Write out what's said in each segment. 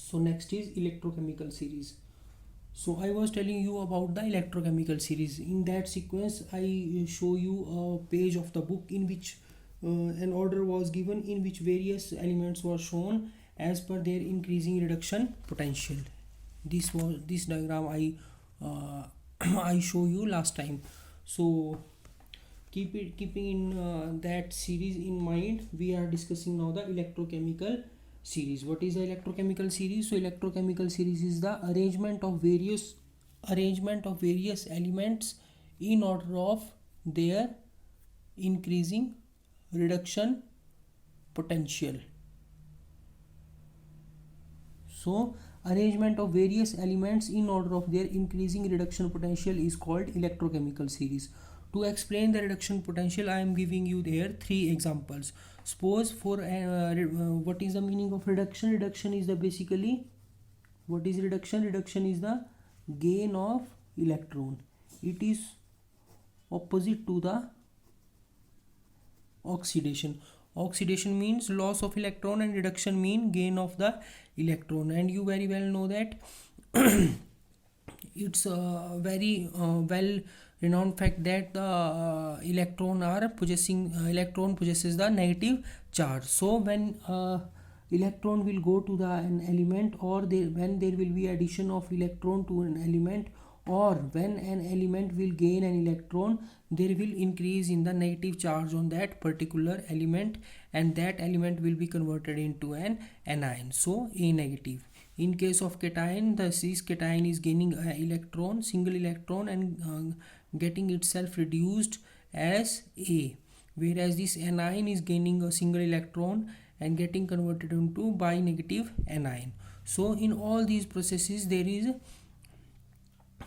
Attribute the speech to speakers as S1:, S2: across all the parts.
S1: So next is electrochemical series. So I was telling you about the electrochemical series. In that sequence I show you a page of the book in which an order was given in which various elements were shown as per their increasing reduction potential. This diagram I I show you last time. So keeping in that series in mind, we are discussing now the electrochemical series. What is the electrochemical series? So electrochemical series is the arrangement of various elements in order of their increasing reduction potential. So arrangement of various elements in order of their increasing reduction potential is called electrochemical series. To explain the reduction potential, I am giving you there three examples. Suppose for what is the meaning of reduction? Reduction is the basically, what is reduction? Reduction is the gain of electron. It is opposite to the oxidation. Oxidation means loss of electron and reduction mean gain of the electron, and you very well know that it's a very well renowned fact that the electron possesses the negative charge. So when electron will go to an element, or when there will be addition of electron to an element, or when an element will gain an electron, there will increase in the negative charge on that particular element, and that element will be converted into an anion, so A negative. In case of cation, the cis cation is gaining an electron, single electron, and getting itself reduced as A, whereas this anion is gaining a single electron and getting converted into bi negative anion. So in all these processes there is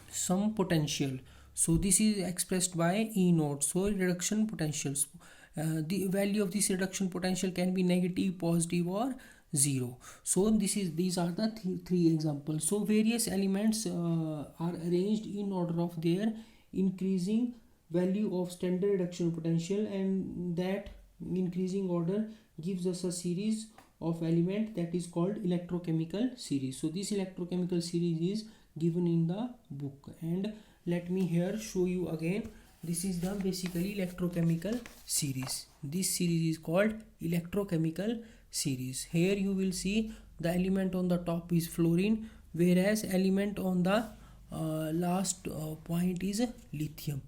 S1: some potential. So this is expressed by E naught. So reduction potentials, the value of this reduction potential can be negative, positive, or 0. So these are the three examples. So various elements are arranged in order of their increasing value of standard reduction potential, and that increasing order gives us a series of element that is called electrochemical series. So this electrochemical series is given in the book, and let me here show you again. This is the basically electrochemical series. This series is called electrochemical series. Here you will see the element on the top is fluorine, whereas element on the last point is lithium,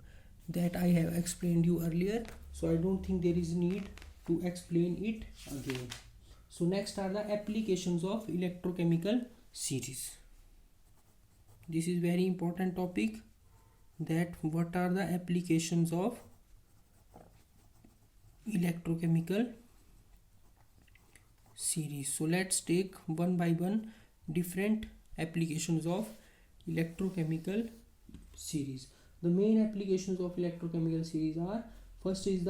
S1: that I have explained you earlier, so I don't think there is need to explain it again. So next are the applications of electrochemical series. This is very important topic, that what are the applications of electrochemical series. So let's take one by one different applications of electrochemical series. The main applications of electrochemical series are: first is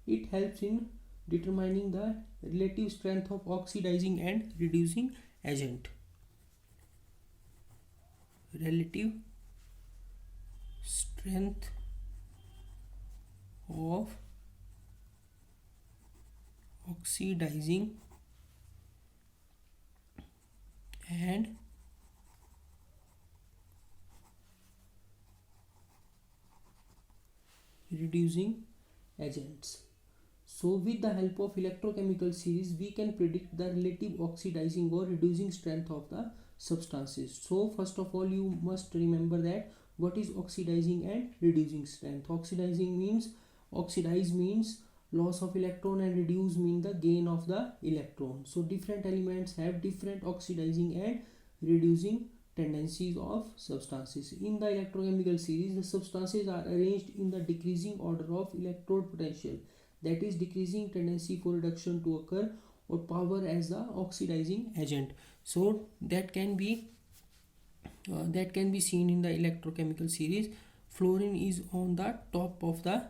S1: it helps in determining the relative strength of oxidizing and reducing agent. Relative strength of oxidizing and reducing agents. So with the help of electrochemical series, we can predict the relative oxidizing or reducing strength of the substances. So first of all, you must remember that what is oxidizing and reducing strength. Oxidize means loss of electron, and reduce means the gain of the electron. So different elements have different oxidizing and reducing tendencies of substances. In the electrochemical series, the substances are arranged in the decreasing order of electrode potential, that is decreasing tendency for reduction to occur, or power as the oxidizing agent. So that can be seen in the electrochemical series. Fluorine is on the top of the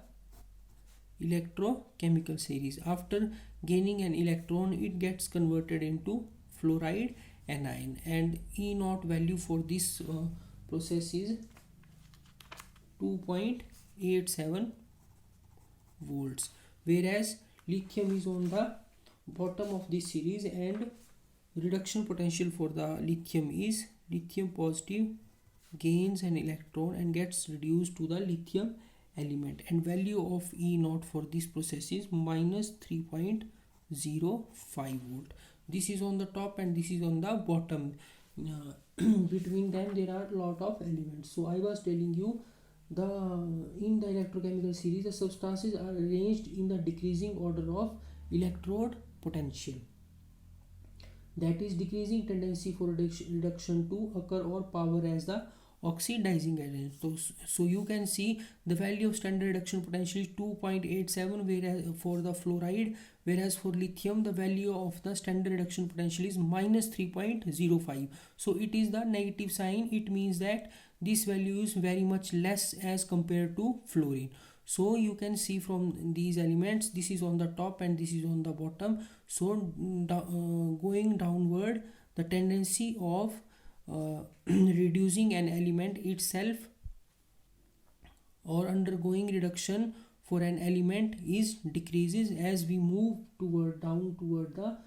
S1: electrochemical series. After gaining an electron, it gets converted into fluoride anion, and E naught value for this process is 2.87 volts, whereas lithium is on the bottom of this series and reduction potential for the lithium is lithium positive gains an electron and gets reduced to the lithium element, and value of E naught for this process is minus 3.05 volt. This is on the top and this is on the bottom. Between them there are lot of elements. So I was telling you, in the electrochemical series the substances are arranged in the decreasing order of electrode potential, that is decreasing tendency for reduction to occur or power as the oxidizing agent. So you can see the value of standard reduction potential is 2.87 whereas for the fluoride, whereas for lithium the value of the standard reduction potential is minus 3.05. So it is the negative sign. It means that this value is very much less as compared to fluorine. So you can see from these elements, this is on the top and this is on the bottom. So going downward, the tendency of reducing an element itself or undergoing reduction for an element is decreases as we move down toward the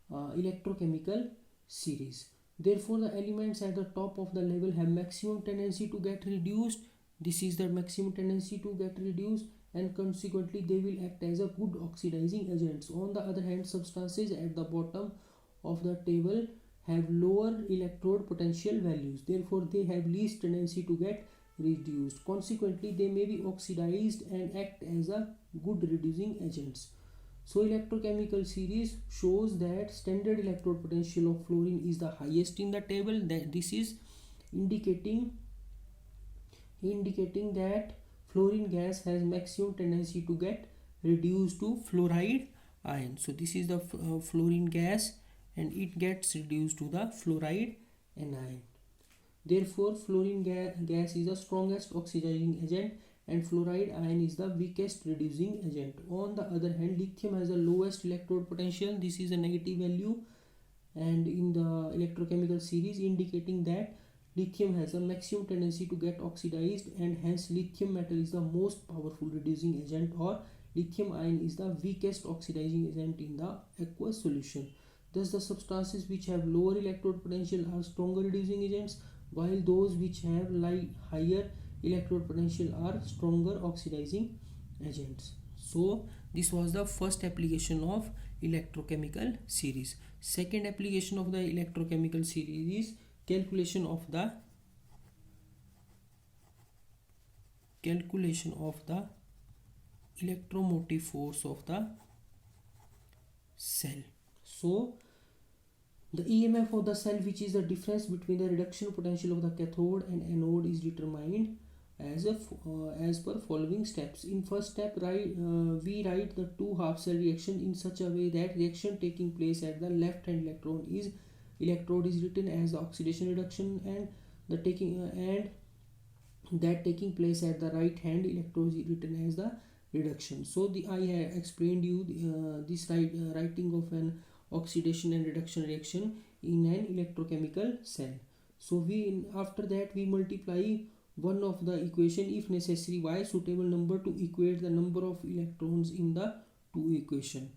S1: electrochemical series. Therefore the elements at the top of the level have maximum tendency to get reduced. This is the maximum tendency to get reduced, and consequently they will act as a good oxidizing agents. On the other hand, substances at the bottom of the table have lower electrode potential values, therefore they have least tendency to get reduced. Consequently they may be oxidized and act as a good reducing agents. So electrochemical series shows that standard electrode potential of fluorine is the highest in the table. That this is indicating that fluorine gas has maximum tendency to get reduced to fluoride ion. So this is the fluorine gas and it gets reduced to the fluoride anion. Therefore fluorine gas is the strongest oxidizing agent and fluoride ion is the weakest reducing agent. On the other hand, lithium has the lowest electrode potential. This is a negative value, and in the electrochemical series indicating that lithium has a maximum tendency to get oxidized, and hence lithium metal is the most powerful reducing agent, or lithium ion is the weakest oxidizing agent in the aqueous solution. Thus the substances which have lower electrode potential are stronger reducing agents, while those which have higher electrode potential are stronger oxidizing agents. So this was the first application of electrochemical series. Second application of the electrochemical series is calculation of the electromotive force of the cell. So the EMF of the cell, which is the difference between the reduction potential of the cathode and anode, is determined as per following steps. In first step, we write the two half cell reaction in such a way that reaction taking place at the left hand electrode is written as the oxidation reduction, and that taking place at the right hand electrode is written as the reduction. So I have explained you this writing of an oxidation and reduction reaction in an electrochemical cell. So after that we multiply one of the equation if necessary by suitable number to equate the number of electrons in the two equation.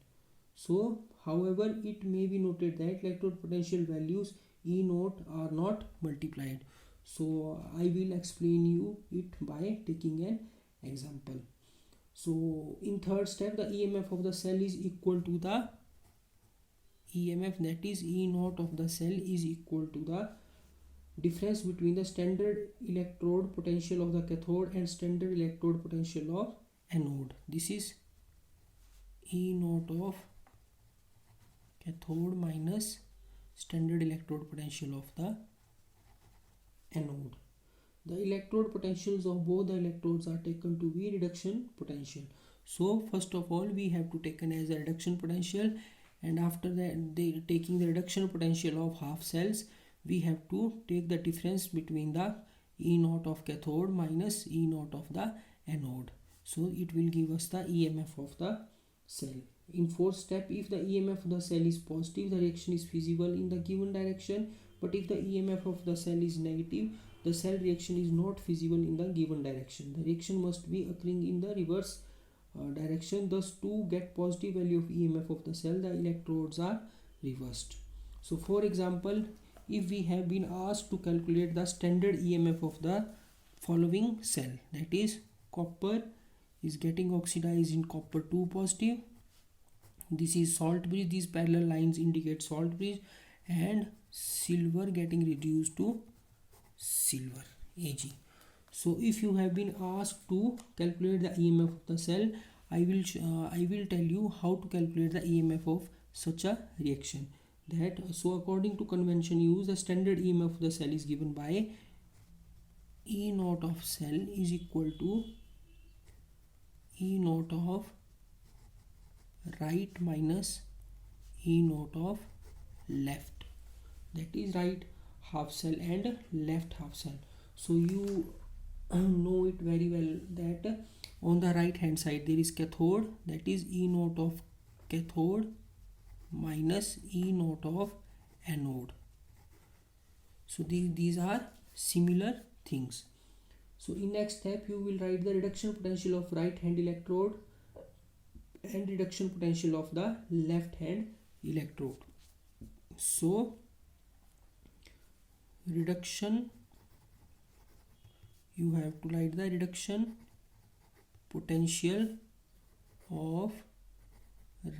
S1: So however, it may be noted that electrode potential values E naught are not multiplied. So I will explain you it by taking an example. So in third step, the EMF of the cell is equal to the EMF, that is E naught of the cell is equal to the difference between the standard electrode potential of the cathode and standard electrode potential of anode. This is E naught of cathode minus standard electrode potential of the anode. The electrode potentials of both the electrodes are taken to be reduction potential. So first of all we have to taken as a reduction potential, and after that taking the reduction potential of half cells, we have to take the difference between the E naught of cathode minus E naught of the anode. So it will give us the EMF of the cell. In fourth step, if the EMF of the cell is positive, the reaction is feasible in the given direction, but if the EMF of the cell is negative, the cell reaction is not feasible in the given direction. The reaction must be occurring in the reverse direction. Thus to get positive value of EMF of the cell, the electrodes are reversed. So for example, if we have been asked to calculate the standard EMF of the following cell, that is copper is getting oxidized in copper 2 positive, this is salt bridge, these parallel lines indicate salt bridge, and silver getting reduced to silver Ag. So if you have been asked to calculate the EMF of the cell, I will tell you how to calculate the EMF of such a reaction. That so according to convention used, the standard EMF of the cell is given by E naught of cell is equal to E naught of right minus E naught of left, that is right half cell and left half cell. So you know it very well that on the right hand side there is cathode, that is E naught of cathode minus E naught of anode. So these are similar things. So in next step you will write the reduction potential of right hand electrode and reduction potential of the left hand electrode. So reduction, you have to write the reduction potential of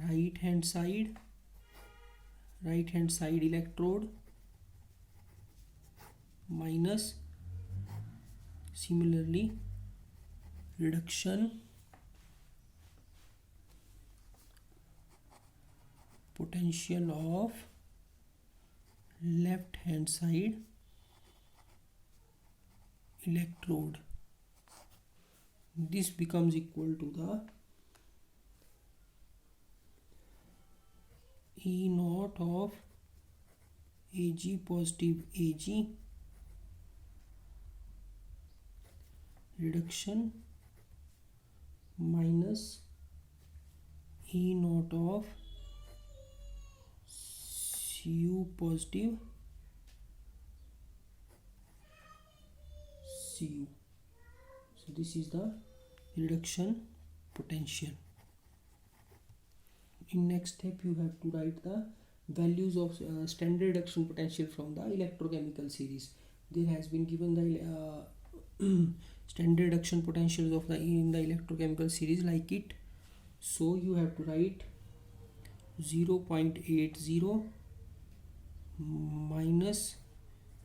S1: right hand side electrode minus similarly reduction potential of left hand side electrode. This becomes equal to the E naught of Ag positive Ag reduction minus E naught of Cu positive Cu. So this is the reduction potential. In next step you have to write the values of standard reduction potential from the electrochemical series. There has been given the standard reduction potentials of the in the electrochemical series like it. So you have to write 0.80 minus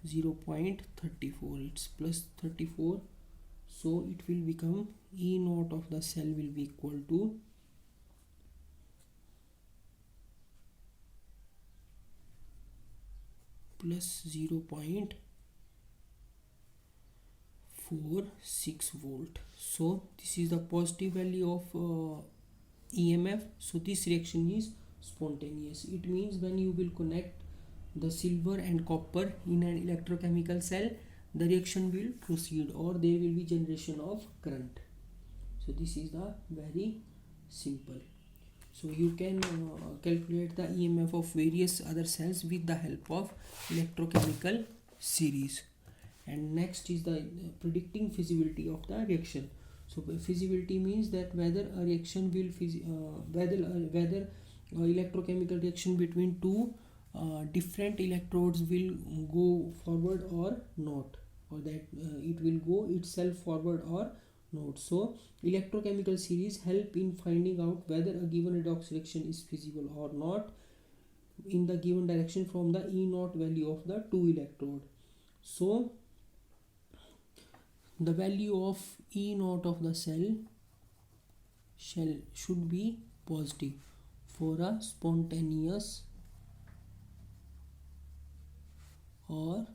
S1: 0.34, it's plus 34. So it will become E naught of the cell will be equal to plus 0.46 volt. So this is the positive value of EMF. So this reaction is spontaneous. It means when you will connect the silver and copper in an electrochemical cell, the reaction will proceed or there will be generation of current. So this is the very simple. So you can calculate the EMF of various other cells with the help of electrochemical series. And next is the predicting feasibility of the reaction. So feasibility means that whether a reaction will whether electrochemical reaction between two different electrodes will go forward or not, or that it will go itself forward or not. So electrochemical series help in finding out whether a given redox reaction is feasible or not in the given direction from the E naught value of the two electrode. So the value of E naught of the cell should be positive for a spontaneous or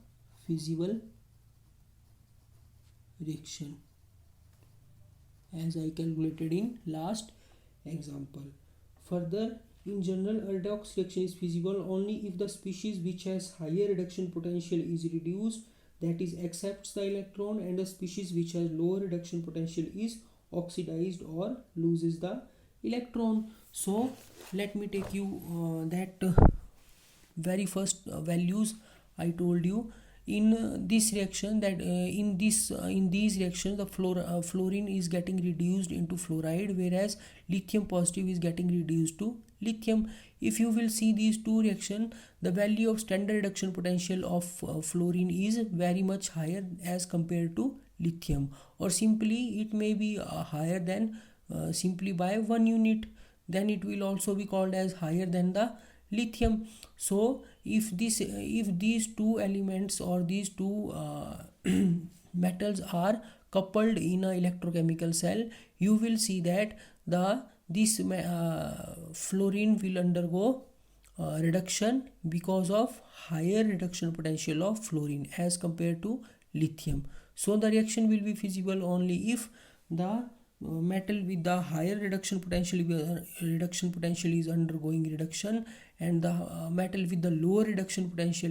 S1: feasible reaction, as I calculated in last example. Further, in general, a redox reaction is feasible only if the species which has higher reduction potential is reduced, that is accepts the electron, and the species which has lower reduction potential is oxidized or loses the electron. So let me take you that very first values I told you. in this reaction, that in these reactions the fluorine is getting reduced into fluoride, whereas lithium positive is getting reduced to lithium. If you will see these two reaction, the value of standard reduction potential of fluorine is very much higher as compared to lithium, or simply it may be higher than simply by 1 unit. Then it will also be called as higher than the lithium. So if these two elements or these two metals are coupled in a electrochemical cell, you will see that this fluorine will undergo reduction because of higher reduction potential of fluorine as compared to lithium. So the reaction will be feasible only if the metal with the higher reduction potential is undergoing reduction, and the metal with the lower reduction potential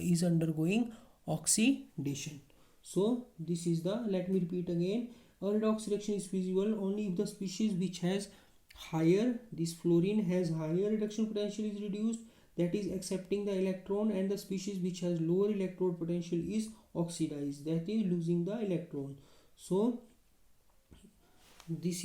S1: is undergoing oxidation. So this is the, let me repeat again, a redox reaction is feasible only if the species which has higher, this fluorine has higher reduction potential is reduced, that is accepting the electron, and the species which has lower electrode potential is oxidized, that is losing the electron. So this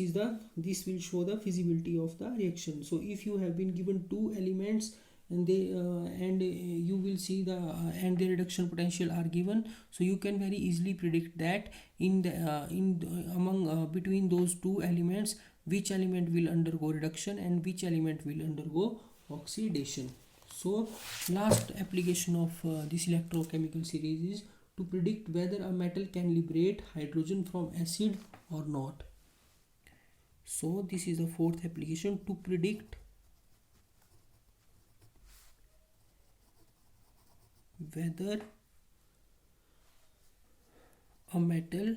S1: will show the feasibility of the reaction. So if you have been given two elements and you will see the and the reduction potential are given, so you can very easily predict that among between those two elements, which element will undergo reduction and which element will undergo oxidation. So last application of this electrochemical series is to predict whether a metal can liberate hydrogen from acid or not. So this is the fourth application, to predict whether a metal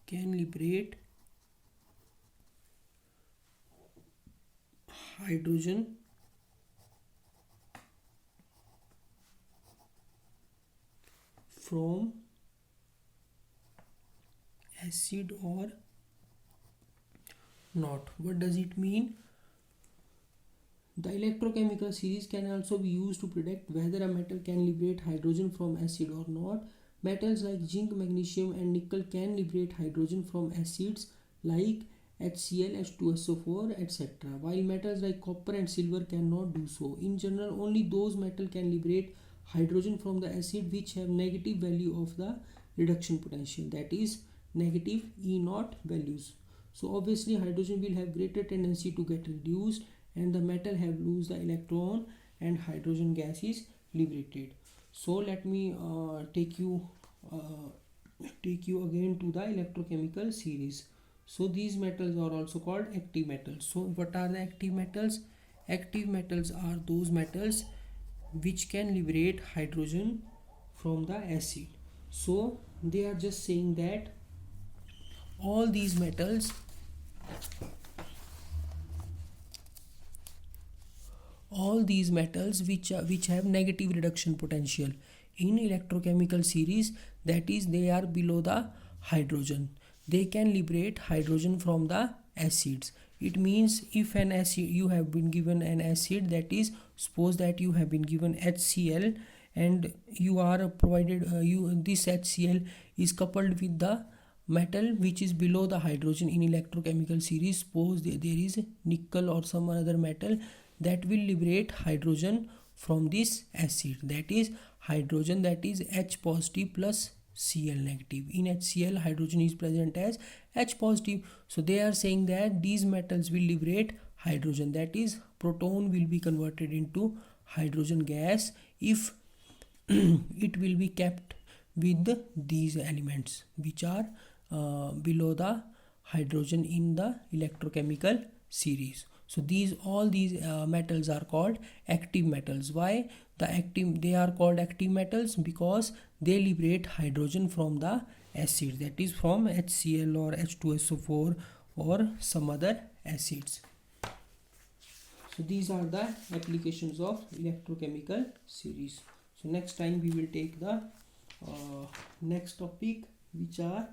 S1: can liberate hydrogen from acid or not. What does it mean? The electrochemical series can also be used to predict whether a metal can liberate hydrogen from acid or not. Metals like zinc, magnesium and nickel can liberate hydrogen from acids like HCl, H2SO4, etc. While metals like copper and silver cannot do so. In general, only those metals can liberate hydrogen from the acid which have negative value of the reduction potential, that is negative E0 values. So obviously hydrogen will have greater tendency to get reduced, and the metal have lose the electron and hydrogen gas is liberated. So let me take you again to the electrochemical series. So these metals are also called active metals. So what are the active metals? Active metals are those metals which can liberate hydrogen from the acid. So they are just saying that all these metals which have negative reduction potential in electrochemical series, that is they are below the hydrogen, they can liberate hydrogen from the acids. It means if an acid, you have been given an acid, that is suppose that you have been given HCl and you are provided this HCl is coupled with the metal which is below the hydrogen in electrochemical series. Suppose there is nickel or some other metal that will liberate hydrogen from this acid, that is hydrogen, that is H positive plus Cl negative. In HCl hydrogen is present as H positive. So they are saying that these metals will liberate hydrogen, that is proton will be converted into hydrogen gas if it will be kept with these elements which are below the hydrogen in the electrochemical series. So all these metals are called active metals. Why they are called active metals? Because they liberate hydrogen from the acid, that is from HCl or H2SO4 or some other acids. So these are the applications of electrochemical series. So next time we will take the next topic, which are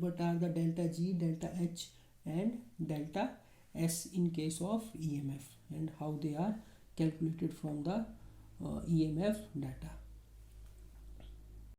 S1: what are the delta G, delta H and delta S in case of EMF, and how they are calculated from the EMF data.